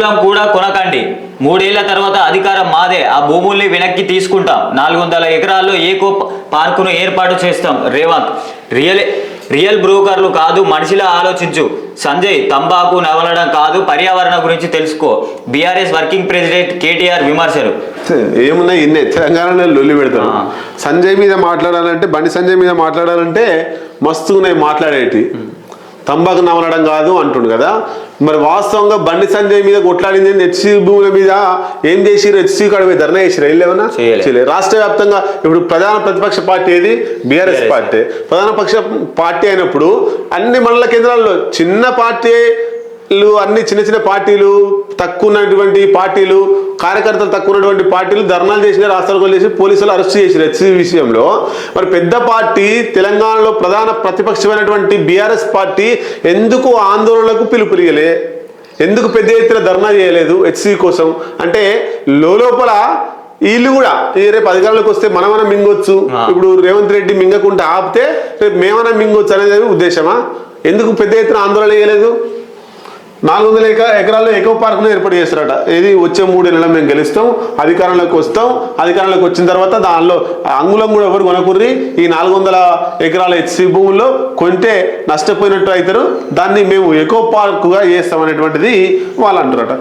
అంగుళం కూడా కొనకండి. 3 ఏళ్ల తర్వాత అధికారం మాదే. ఆ భూముల్ని వెనక్కి తీసుకుంటాం. 400 ఎకరాల్లో ఏకో పార్కును ఏర్పాటు చేస్తాం. రేవంత్ రియల్ బ్రోకర్లు కాదు, మనిషిలా ఆలోచించు. సంజయ్ తంబాకు నవలడం కాదు, పర్యావరణ గురించి తెలుసుకో. బీఆర్ఎస్ వర్కింగ్ ప్రెసిడెంట్ కేటీఆర్ విమర్శలు. ఏమున్నాయి ఇన్నే తెలంగాణలో లొల్లి పెడతారు. సంజయ్ మీద మాట్లాడాలంటే, బండి సంజయ్ మీద మాట్లాడాలంటే మస్తుగున్నాయి మాట్లాడేటి. తంబాకు నమలడం కాదు అంటుండు కదా. మరి వాస్తవంగా బండి సంజయ్ మీద కొట్లాడింది హెచ్సి భూముల మీద ఏం చేసిరు? హెచ్సి కాడ మీద ధర్నా చేసిరు, వెళ్ళేమన్నా చేయలేదు. రాష్ట్ర వ్యాప్తంగా ఇప్పుడు ప్రధాన ప్రతిపక్ష పార్టీ ఏది? BRS party. ప్రధాన పక్ష పార్టీ అయినప్పుడు అన్ని మండల కేంద్రాల్లో చిన్న పార్టీలు, అన్ని చిన్న చిన్న పార్టీలు, తక్కువ ఉన్నటువంటి పార్టీలు, కార్యకర్తలు తక్కువ ఉన్నటువంటి పార్టీలు ధర్నాలు చేసిన, రాష్ట్రాలు చేసి పోలీసులు అరెస్ట్ చేసిన హెచ్సి విషయంలో. మరి పెద్ద పార్టీ తెలంగాణలో ప్రధాన ప్రతిపక్షమైనటువంటి బీఆర్ఎస్ పార్టీ ఎందుకు ఆందోళనలకు పిలుపునియలే? ఎందుకు పెద్ద ఎత్తున ధర్నా చేయలేదు హెచ్సి కోసం? అంటే లోపల వీళ్ళు కూడా రేపు అధికారంలోకి వస్తే మనమన్నా మింగొచ్చు, ఇప్పుడు రేవంత్ రెడ్డి మింగకుండా ఆపితే రేపు మేమన్నా మింగొచ్చు అనేది ఉద్దేశమా? ఎందుకు పెద్ద ఎత్తున ఆందోళన చేయలేదు? 400 ఎకరాల్లో ఎకో పార్కును ఏర్పాటు చేస్తారట. ఇది వచ్చే 3 నెలలు మేము గెలుస్తాం, అధికారంలోకి వస్తాం. అధికారంలోకి వచ్చిన తర్వాత దానిలో అంగుళం కూడా ఎవరు కొనకుర్రి. ఈ 400 ఎకరాల హెచ్సి భూముల్లో కొంటే నష్టపోయినట్టు అవుతారు, దాన్ని మేము ఎకో పార్కుగా చేస్తాం అనేటువంటిది వాళ్ళు అంటారట.